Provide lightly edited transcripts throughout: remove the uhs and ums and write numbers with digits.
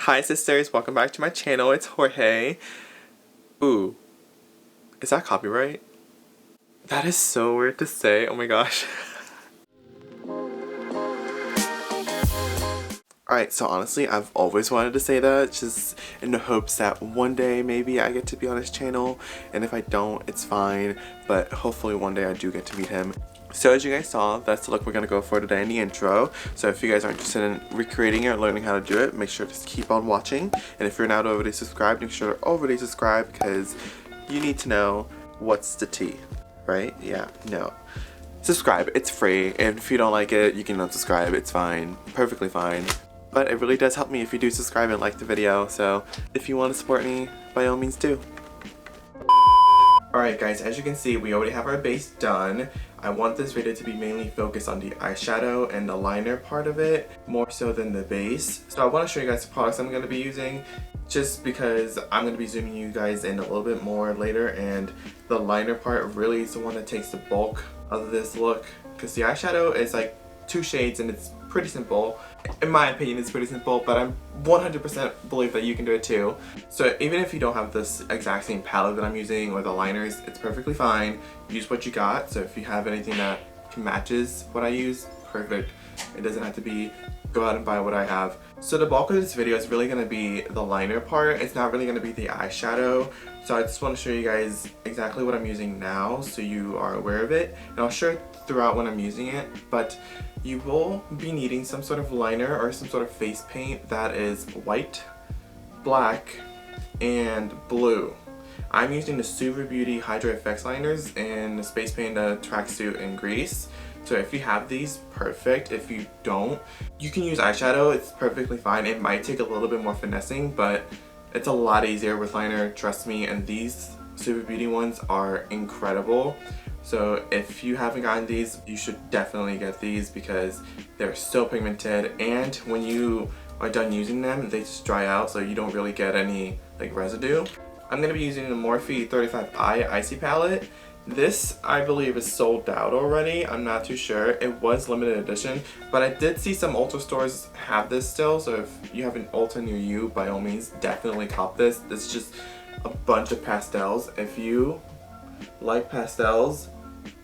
Hi sisters, welcome back to my channel. It's Jorge. Ooh, is that copyright? That is so weird to say, oh my gosh. Alright, so honestly, I've always wanted to say that, just in the hopes that one day maybe I get to be on his channel, and if I don't, it's fine, but hopefully one day I do get to meet him. So as you guys saw, that's the look we're going to go for today in the intro. So if you guys are interested in recreating it or learning how to do it, make sure to keep on watching. And if you're not already subscribed, make sure to already subscribe because you need to know what's the tea, right? Yeah, no. Subscribe, it's free, and if you don't like it, you can unsubscribe, it's fine, perfectly fine. But it really does help me if you do subscribe and like the video, so if you want to support me, by all means do. Alright guys, as you can see, we already have our base done. I want this video to be mainly focused on the eyeshadow and the liner part of it, more so than the base. So I want to show you guys the products I'm going to be using, just because I'm going to be zooming you guys in a little bit more later, and the liner part really is the one that takes the bulk of this look, because the eyeshadow is like 2 shades and it's pretty simple. In my opinion, it's pretty simple, but I'm 100% believe that you can do it too. So even if you don't have this exact same palette that I'm using or the liners, it's perfectly fine. Use what you got. So if you have anything that matches what I use, perfect. It doesn't have to be go out and buy what I have. So the bulk of this video is really going to be the liner part. It's not really going to be the eyeshadow. So I just want to show you guys exactly what I'm using now so you are aware of it. And I'll show it throughout when I'm using it. But you will be needing some sort of liner or some sort of face paint that is white, black, and blue. I'm using the SUVA Beauty Hydra FX liners in the Space Panda Tracksuit in Greece. So if you have these, perfect. If you don't, you can use eyeshadow. It's perfectly fine. It might take a little bit more finessing, but it's a lot easier with liner, trust me. And these SUVA Beauty ones are incredible. So if you haven't gotten these, you should definitely get these because they're so pigmented, and when you are done using them, they just dry out so you don't really get any like residue. I'm going to be using the Morphe 35i Icy palette. This, I believe, is sold out already. I'm not too sure. It was limited edition, but I did see some Ulta stores have this still, so if you have an Ulta near you, by all means, definitely cop this. This is just a bunch of pastels. If you like pastels,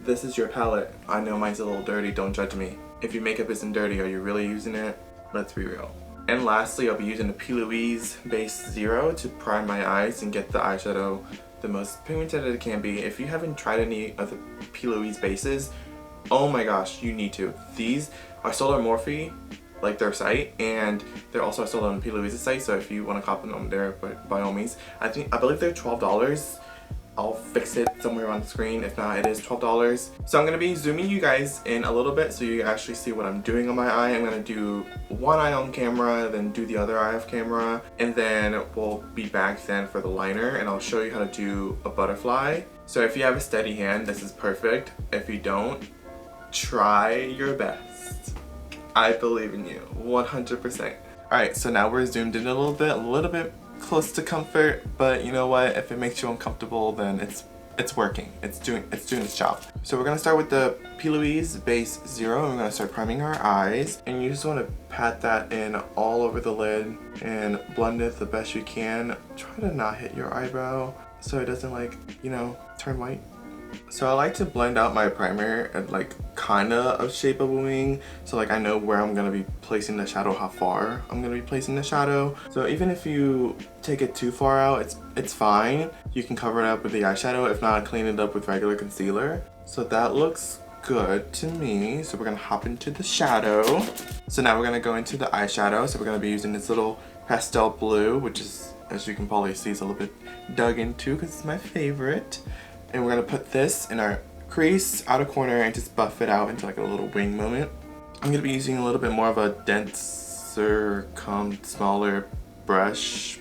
this is your palette. I know mine's a little dirty, don't judge me. If your makeup isn't dirty, are you really using it? Let's be real. And lastly, I'll be using the P-Louise Base Zero to prime my eyes and get the eyeshadow the most pigmented it can be. If you haven't tried any of the P-Louise bases, oh my gosh, you need to. These are sold on Morphe, like their site, and they're also sold on P-Louise's site, so if you want to cop them there, but by all means. I believe they're $12. I'll fix it somewhere on the screen. If not, it is $12. So I'm going to be zooming you guys in a little bit so you actually see what I'm doing on my eye. I'm going to do one eye on camera, then do the other eye off camera, and then we'll be back then for the liner, and I'll show you how to do a butterfly. So if you have a steady hand, this is perfect. If you don't, try your best. I believe in you 100%. Alright, so now we're zoomed in a little bit close to comfort, but you know what, if it makes you uncomfortable, then it's working. It's doing its job. So we're gonna start with the P-Louise Base Zero, and we're gonna start priming our eyes, and you just want to pat that in all over the lid and blend it the best you can. Try to not hit your eyebrow so it doesn't, like, you know, turn white. So I like to blend out my primer at like kinda of shape of a wing, so like I know where I'm gonna be placing the shadow, how far I'm gonna be placing the shadow. So even if you take it too far out, it's fine. You can cover it up with the eyeshadow. If not, clean it up with regular concealer. So that looks good to me. So we're gonna hop into the shadow. So now we're gonna go into the eyeshadow. So we're gonna be using this little pastel blue, which is, as you can probably see, is a little bit dug into because it's my favorite. And we're going to put this in our crease, outer corner, and just buff it out into like a little wing moment. I'm going to be using a little bit more of a denser, smaller brush.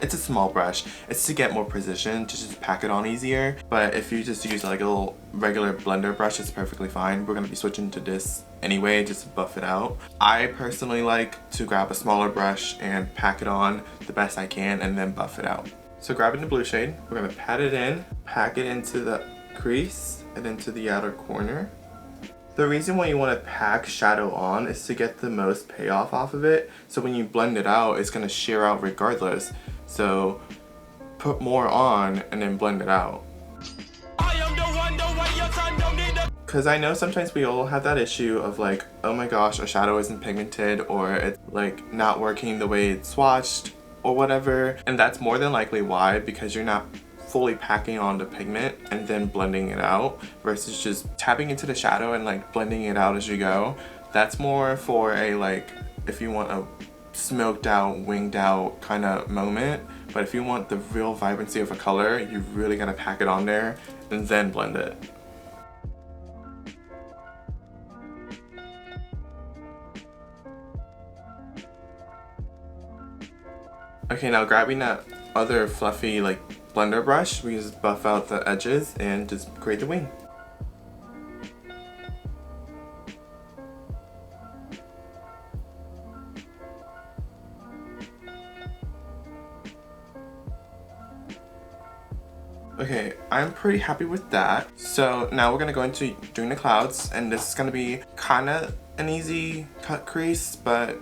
It's a small brush. It's to get more precision, to just pack it on easier. But if you just use like a little regular blender brush, it's perfectly fine. We're going to be switching to this anyway, just to buff it out. I personally like to grab a smaller brush and pack it on the best I can and then buff it out. So grabbing the blue shade, we're going to pat it in, pack it into the crease and into the outer corner. The reason why you want to pack shadow on is to get the most payoff off of it. So when you blend it out, it's going to sheer out regardless. So put more on and then blend it out. Because I know sometimes we all have that issue of like, oh my gosh, a shadow isn't pigmented, or it's like not working the way it's swatched or whatever. And that's more than likely why, because you're not fully packing on the pigment and then blending it out versus just tapping into the shadow and like blending it out as you go. That's more for a like, if you want a smoked out, winged out kind of moment. But if you want the real vibrancy of a color, you really gotta pack it on there and then blend it. Okay, now grabbing that other fluffy like blender brush, we just buff out the edges and just create the wing. Okay, I'm pretty happy with that. So now we're gonna go into doing the clouds, and this is gonna be kinda an easy cut crease, but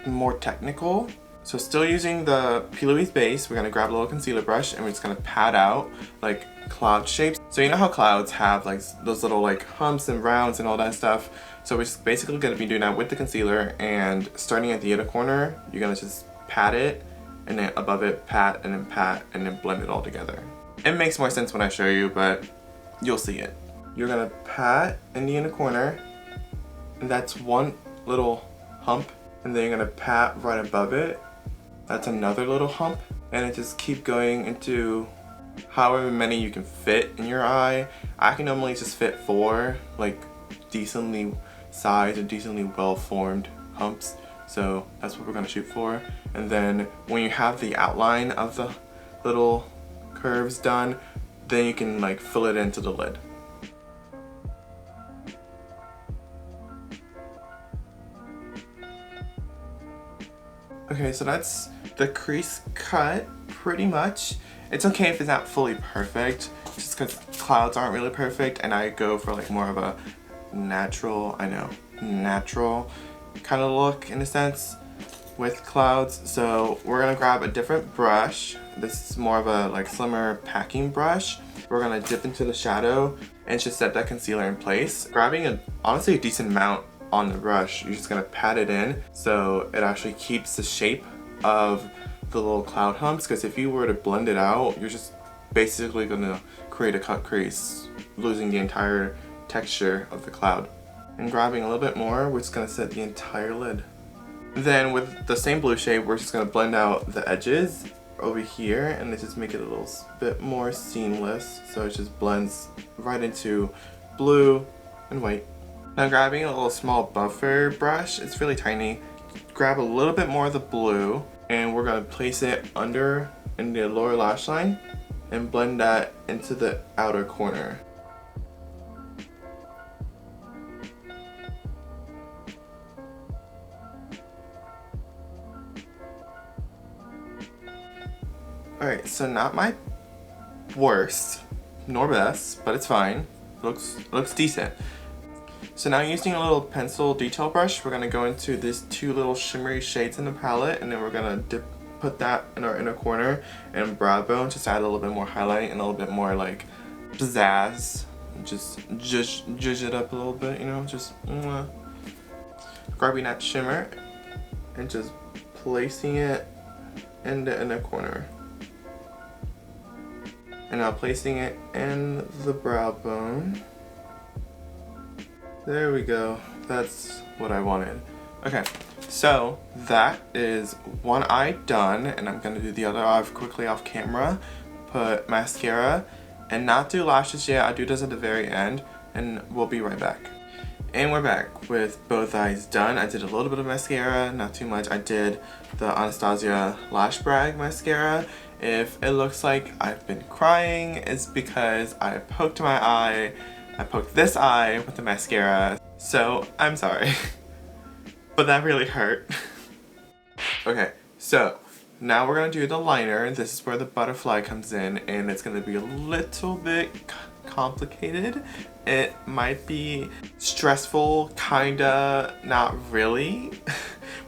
more technical. So still using the P-Louise base, we're gonna grab a little concealer brush and we're just gonna pat out like cloud shapes. So you know how clouds have like those little like humps and rounds and all that stuff? So we're just basically gonna be doing that with the concealer, and starting at the inner corner, you're gonna just pat it, and then above it pat, and then blend it all together. It makes more sense when I show you, but you'll see it. You're gonna pat in the inner corner, and that's one little hump, and then you're gonna pat right above it. That's another little hump, and it just keep going into however many you can fit in your eye. I can normally just fit 4 like decently sized or decently well formed humps, so that's what we're gonna shoot for. And then when you have the outline of the little curves done, then you can like fill it into the lid. Okay, so that's the crease cut pretty much. It's okay if it's not fully perfect, just because clouds aren't really perfect, and I go for like more of a natural, natural kind of look in a sense with clouds. So we're gonna grab a different brush. This is more of a like slimmer packing brush. We're gonna dip into the shadow and just set that concealer in place. Grabbing honestly a decent amount on the brush, you're just gonna pat it in so it actually keeps the shape of the little cloud humps, because if you were to blend it out, you're just basically gonna create a cut crease, losing the entire texture of the cloud. And grabbing a little bit more, we're just gonna set the entire lid. Then with the same blue shade, we're just gonna blend out the edges over here, and let's just make it a little bit more seamless, so it just blends right into blue and white. Now grabbing a little small buffer brush, it's really tiny, grab a little bit more of the blue, and we're gonna place it under in the lower lash line and blend that into the outer corner. Alright, so not my worst nor best, but it's fine. Looks decent. So now using a little pencil detail brush, we're gonna go into these 2 little shimmery shades in the palette, and then we're gonna put that in our inner corner and brow bone, just add a little bit more highlight and a little bit more like pizzazz. Just zhuzh it up a little bit, you know, just grabbing that shimmer and just placing it in the inner corner. And now placing it in the brow bone. There we go. That's what I wanted. Okay, so that is one eye done, and I'm gonna do the other eye quickly off camera. Put mascara, and not do lashes yet. I'll do this at the very end, and we'll be right back. And we're back with both eyes done. I did a little bit of mascara, not too much. I did the Anastasia Lash Brag mascara. If it looks like I've been crying, it's because I poked my eye. I poked this eye with the mascara, so I'm sorry. But that really hurt. Okay, so now we're gonna do the liner. This is where the butterfly comes in, and it's gonna be a little bit complicated. It might be stressful, kinda, not really.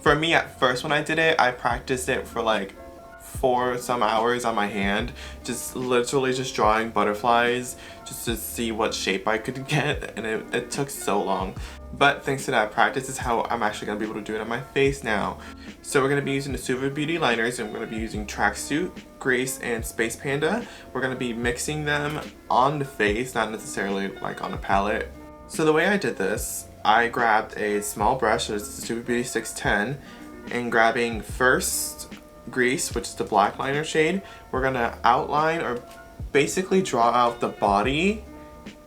For me at first when I did it, I practiced it for like 4 some hours on my hand, just literally just drawing butterflies just to see what shape I could get, and it took so long. But thanks to that practice is how I'm actually going to be able to do it on my face now. So we're going to be using the SUVA Beauty liners, and we're going to be using Tracksuit, Grace, and Space Panda. We're going to be mixing them on the face, not necessarily like on a palette. So the way I did this, I grabbed a small brush, so it's the SUVA Beauty 610, and grabbing first Grease, which is the black liner shade, we're going to outline or basically draw out the body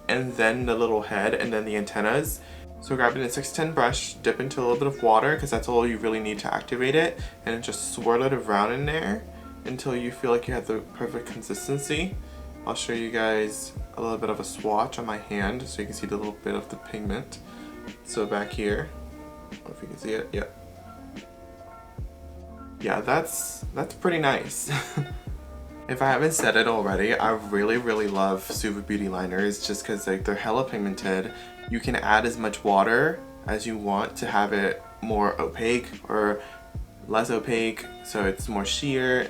and then the little head and then the antennas. So grabbing the 610 brush, dip into a little bit of water because that's all you really need to activate it, and then just swirl it around in there until you feel like you have the perfect consistency. I'll show you guys a little bit of a swatch on my hand so you can see the little bit of the pigment. So back here, I don't know if you can see it, yeah, that's pretty nice. If I haven't said it already, I really love SUVA Beauty liners just because like they're hella pigmented. You can add as much water as you want to have it more opaque or less opaque, so it's more sheer,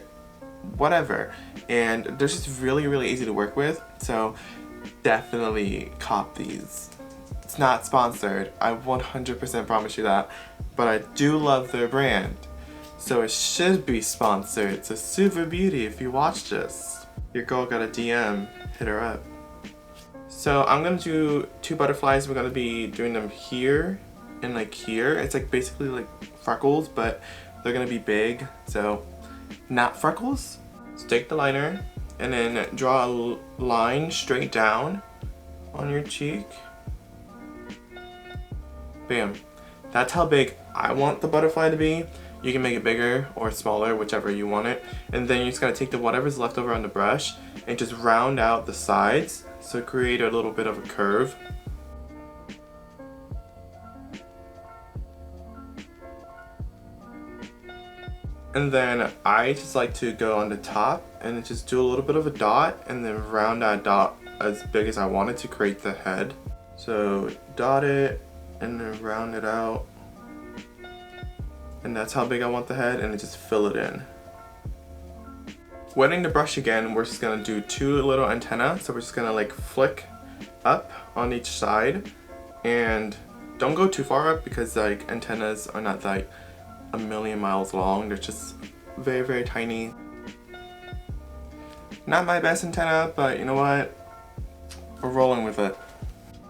whatever. And they're just really easy to work with, so definitely cop these. It's not sponsored, I 100% promise you that, but I do love their brand. So it should be sponsored. It's a SUVA Beauty if you watch this. Your girl got a DM, hit her up. So I'm gonna do 2 butterflies. We're gonna be doing them here and like here. It's like basically like freckles, but they're gonna be big, so not freckles. So take the liner and then draw a line straight down on your cheek. Bam. That's how big I want the butterfly to be. You can make it bigger or smaller, whichever you want it. And then you're just gonna take whatever's left over on the brush and just round out the sides. So create a little bit of a curve. And then I just like to go on the top and just do a little bit of a dot and then round that dot as big as I want it to create the head. So dot it and then round it out. And that's how big I want the head, and then just fill it in. Wetting the brush again, we're just gonna do 2 little antennae. So we're just gonna like flick up on each side, and don't go too far up because like antennas are not like a million miles long. They're just very tiny. Not my best antenna, but you know what? We're rolling with it.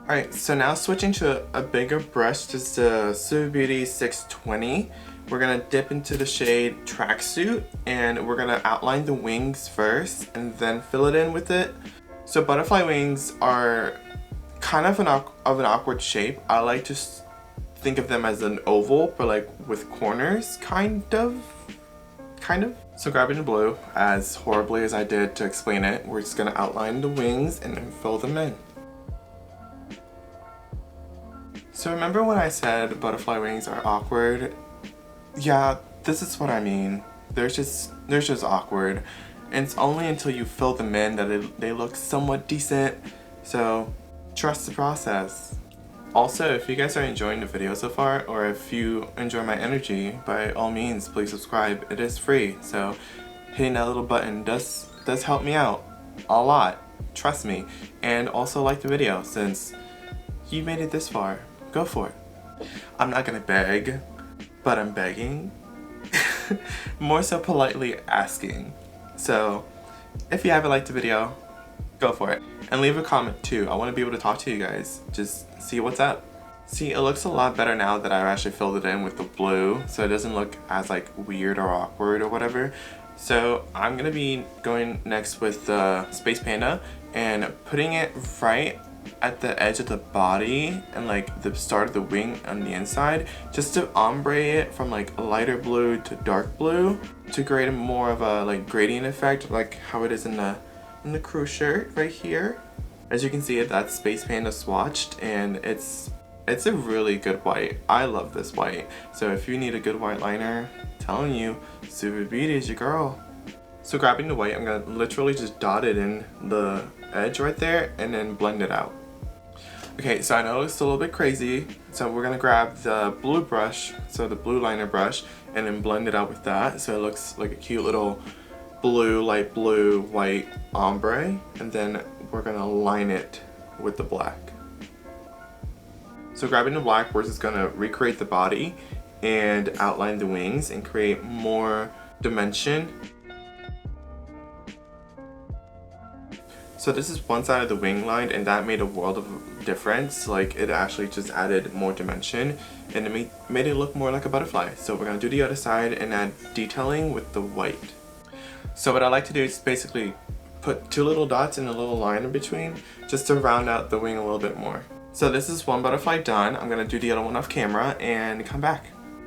Alright, so now switching to a bigger brush, just the SUVA Beauty 620. We're gonna dip into the shade Tracksuit, and we're gonna outline the wings first and then fill it in with it. So butterfly wings are kind of an awkward shape. I like to think of them as an oval, but like with corners, kind of. So grabbing the blue, as horribly as I did to explain it, we're just gonna outline the wings and then fill them in. So remember when I said butterfly wings are awkward? Yeah, this is what I mean. They're just awkward. And it's only until you fill them in that they look somewhat decent. So trust the process. Also, if you guys are enjoying the video so far, or if you enjoy my energy, by all means, please subscribe. It is free, so hitting that little button does help me out a lot. Trust me. And also like the video, since you made it this far. Go for it. I'm not gonna beg, but I'm begging. More so politely asking. So if you haven't liked the video, go for it. And leave a comment too. I want to be able to talk to you guys. Just see what's up. See, it looks a lot better now that I've actually filled it in with the blue, so it doesn't look as like weird or awkward or whatever. So I'm gonna be going next with the Space Panda and putting it right at the edge of the body and like the start of the wing on the inside, just to ombre it from like lighter blue to dark blue to create more of a like gradient effect, like how it is in the crew shirt right here. As you can see, that's Space Panda swatched, and it's a really good white. I love this white. So if you need a good white liner, I'm telling you, SUVA Beauty is your girl. So grabbing the white, I'm gonna literally just dot it in the edge right there and then blend it out. Okay, so I know it's a little bit crazy, so we're gonna grab the blue brush, so the blue liner brush, and then blend it out with that so it looks like a cute little blue, light blue, white ombre, and then we're gonna line it with the black. So grabbing the black, we're just gonna recreate the body and outline the wings and create more dimension. So this is one side of the wing line, and that made a world of difference. Like, it actually just added more dimension and it made it look more like a butterfly. So we're gonna do the other side and add detailing with the white. So what I like to do is basically put two little dots and a little line in between just to round out the wing a little bit more. So this is one butterfly done. I'm gonna do the other one off camera and come back.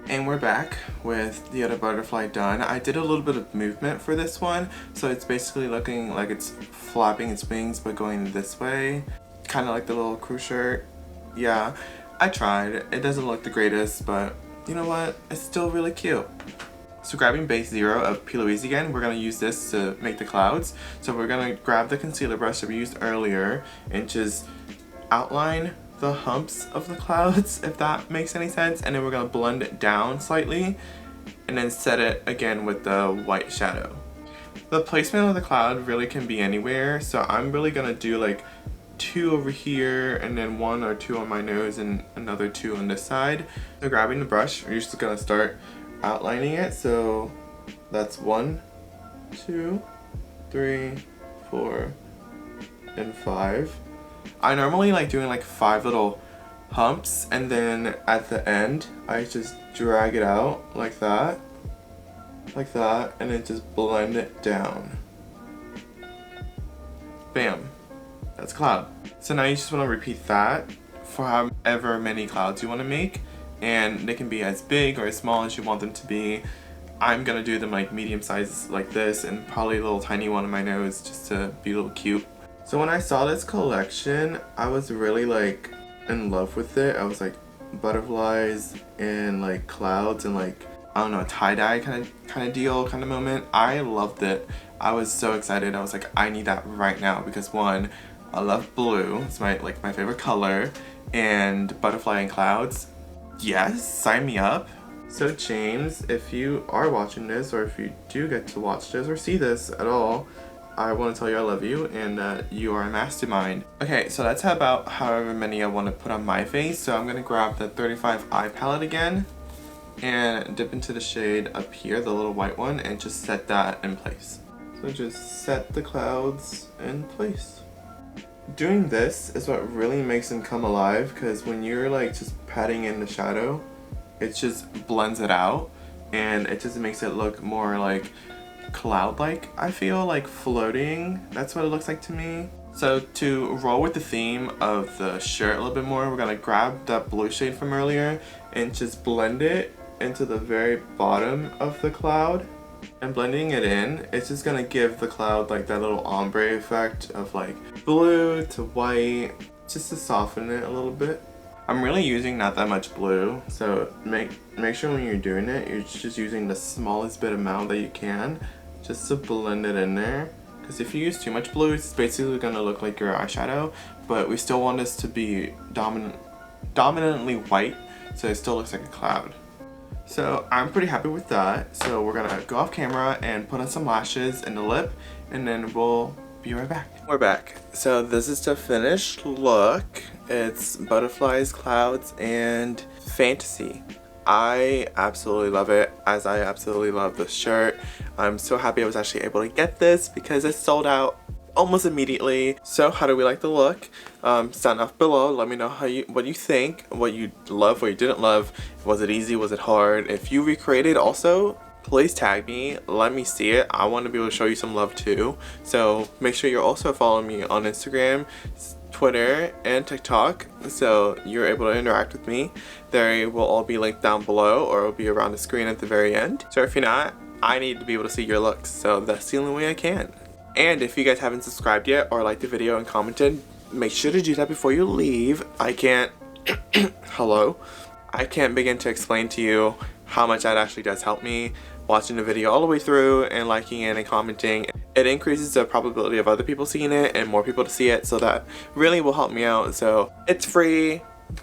And we're back with the other butterfly done. I did a little bit of movement for this one, so it's basically looking like it's flapping its wings but going this way, kind of like the little crew shirt. Yeah, I tried. It doesn't look the greatest, but you know what? It's still really cute. So grabbing base 0 of P-Louise again, we're going to use this to make the clouds. So we're going to grab the concealer brush that we used earlier and just outline the humps of the clouds, if that makes any sense, and then we're going to blend it down slightly and then set it again with the white shadow. The placement of the cloud really can be anywhere, so I'm really going to do like 2 over here and then 1 or 2 on my nose and another 2 on this side. So grabbing the brush, we're just going to start outlining it. So that's 1, 2, 3, 4, and 5. I normally like doing like 5 little humps, and then at the end I just drag it out like that, and then just blend it down. Bam, that's a cloud. So now you just want to repeat that for however many clouds you want to make, and they can be as big or as small as you want them to be. I'm gonna do them like medium sizes like this, and probably a little tiny one on my nose just to be a little cute. So when I saw this collection, I was really like in love with it. I was like, butterflies and like clouds and like, I don't know, tie-dye kind of deal, kind of moment. I loved it. I was so excited. I was like, I need that right now because 1, I love blue. It's my favorite color, and butterfly and clouds. Yes, sign me up. So James, if you are watching this, or if you do get to watch this or see this at all, I want to tell you I love you and that you are a mastermind. Okay, so that's about however many I want to put on my face. So I'm going to grab the 35 eye palette again and dip into the shade up here, the little white one, and just set that in place. So just set the clouds in place. Doing this is what really makes them come alive, because when you're like just patting in the shadow, it just blends it out and it just makes it look more like cloud-like. I feel like floating. That's what it looks like to me. So to roll with the theme of the shirt a little bit more, we're gonna grab that blue shade from earlier and just blend it into the very bottom of the cloud. And blending it in, it's just gonna give the cloud like that little ombre effect of like blue to white, just to soften it a little bit. I'm really using not that much blue, so make sure when you're doing it, you're just using the smallest bit amount that you can, just to blend it in there. Because if you use too much blue, it's basically gonna look like your eyeshadow, but we still want this to be dominantly white, so it still looks like a cloud. So I'm pretty happy with that. So we're gonna go off camera and put on some lashes and the lip, and then we'll be right back. We're back. So this is the finished look. It's butterflies, clouds, and fantasy. I absolutely love it, as I absolutely love the shirt. I'm so happy I was actually able to get this because it sold out almost immediately. So how do we like the look? Sound off below. Let me know what you think, what you love, what you didn't love. Was it easy? Was it hard? If you recreated also, please tag me. Let me see it. I want to be able to show you some love too. So make sure you're also following me on Instagram, Twitter, and TikTok, so you're able to interact with me. They will all be linked down below, or it'll be around the screen at the very end. So if you're not, I need to be able to see your looks, so that's the only way I can. And if you guys haven't subscribed yet or liked the video and commented, make sure to do that before you leave. I can't hello, I can't begin to explain to you how much that actually does help me. watching the video all the way through and liking it and commenting. It increases the probability of other people seeing it and more people to see it, so that really will help me out. So it's free,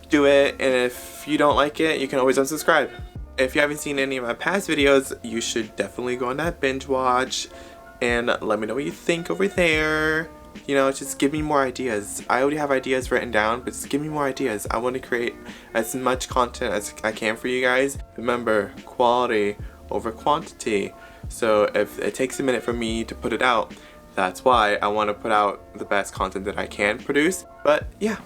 do it, and if you don't like it, you can always unsubscribe. If you haven't seen any of my past videos, you should definitely go on that binge watch and let me know what you think over there. You know, just give me more ideas. I already have ideas written down, but just give me more ideas. I want to create as much content as I can for you guys. Remember, quality over quantity. So if it takes a minute for me to put it out, that's why I want to put out the best content that I can produce. But yeah,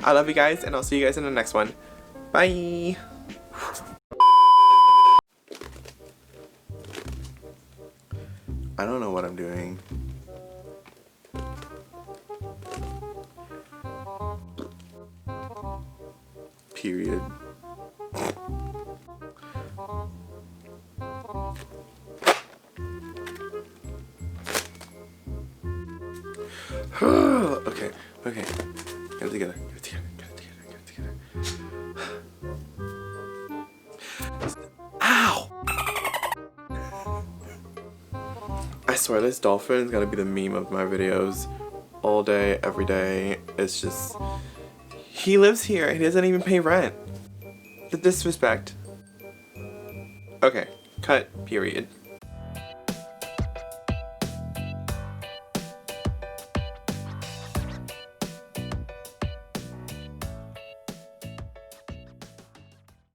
I love you guys, and I'll see you guys in the next one. Bye! I don't know what I'm doing. Period. Okay. Get it together. Ow! I swear this dolphin is gonna be the meme of my videos all day, every day. It's just, he lives here and he doesn't even pay rent. The disrespect. Okay, cut, period.